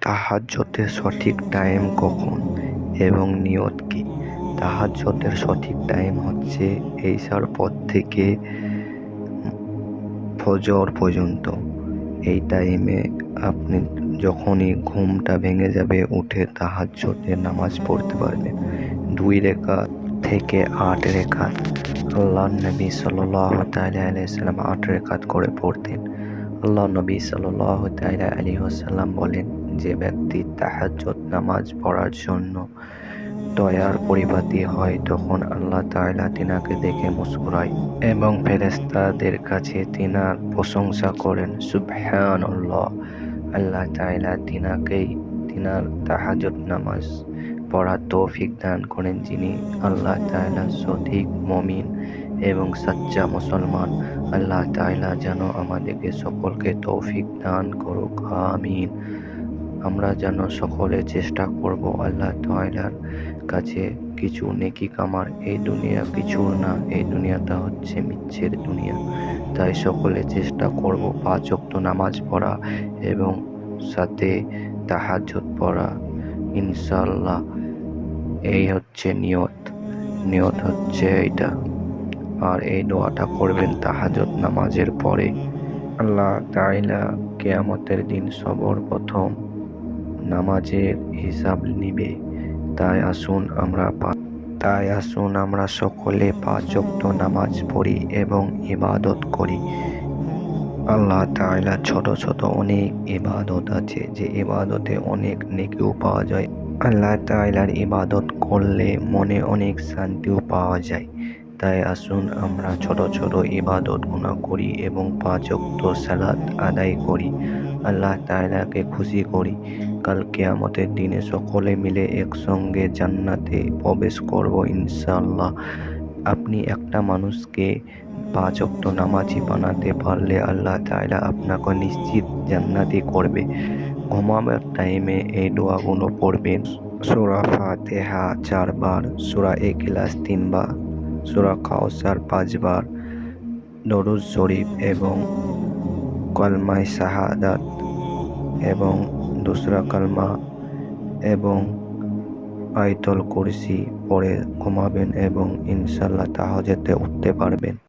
তাহাজ্জুদের সঠিক টাইম কখন এবং নিয়ত কি? তাহাজ্জুদের সঠিক টাইম হচ্ছে এশার পর থেকে ফজর পর্যন্ত। এই টাইমে আপনি যখনই ঘুমটা ভেঙে যাবে উঠে তাহাজ্জুদের নামাজ পড়তে পারবেন। 2 রাকাত থেকে 8 রাকাত। আল্লাহর নবী সাল্লাল্লাহু তাআলা আলাইহি ওয়াসাল্লাম 8 রাকাত করে পড়তেন। আল্লাহর নবী সাল্লাল্লাহু তাআলা আলাইহি ওয়াসাল্লাম বলেন, যে ব্যক্তি তাহাজ্জুদ নামাজ পড়ার জন্য দয়ার পরিপাতী হয় তখন আল্লাহ তাআলা তিনাকে দেখে মুস্কুরায় এবং ফেরেশতাদের কাছে তিনার প্রশংসা করেন। সুবহানাল্লাহ। আল্লাহ তাআলা তিনার তাহাজ্জুদ নামাজ পড়ার তৌফিক দান করেন। যিনি আল্লাহ তাআলা সঠিক মুমিন এবং সাচ্চা মুসলমান। আল্লাহ তাআলা যেন আমাদেরকে সকলকে তৌফিক দান করুক, আমিন। আমরা যেন সকলে চেষ্টা করব আল্লাহ তাআলার কাছে কিছু নেকি কামার। এই দুনিয়া কিছুর না, এই দুনিয়াটা হচ্ছে মিথ্যের দুনিয়া। তাই সকলে চেষ্টা করব 5 ওয়াক্ত নামাজ পড়া এবং সাথে তাহাজ্জুদ পড়া, ইনশাআল্লাহ। এই হচ্ছে নিয়ত হচ্ছে এইটা। আর এই দোয়াটা করবেন তাহাজ্জুদ নামাজের পরে। আল্লাহ তাআলা কিয়ামতের দিন সবার প্রথম নামাজের হিসাব নিবে। তাই আসুন আমরা সকলে 5 ওয়াক্ত নামাজ পড়ি এবং ইবাদত করি। আল্লাহ তাআলার ছোট ছোট অনেক ইবাদত আছে, যে ইবাদতে অনেক নেকিও পাওয়া যায়। আল্লাহ তাআলার ইবাদত করলে মনে অনেক শান্তিও পাওয়া যায়। তাই আসুন আমরা ছোট ছোট ইবাদত গুনাহ করি এবং 5 ওয়াক্ত সালাত আদায় করি, আল্লাহ তাআলাকে খুশি করি। কাল কিয়ামতের দিনে সকলে মিলে একসঙ্গে জান্নাতে প্রবেশ করব ইনশাআল্লাহ। আপনি একটা মানুষকে 5 ওয়াক্ত নামাজি বানাতে পারলে আল্লাহ তাআলা আপনাকে নিশ্চিত জান্নাতি করবে। ঘুমাবার টাইমে এই দোয়াগুলো পড়বেন। সূরা ফাতিহা 4 বার, সূরা ইখলাস 3 বার, সূরা কাউসার 5 বার, দরুদ শরীফ এবং কালমায়ে শাহাদাত এবং দুসরা কালমা এবং আয়াতুল কুরসি পড়ে ঘুমাবেন এবং ইনশাআল্লাহ তাহাজ্জুদে উঠতে পারবেন।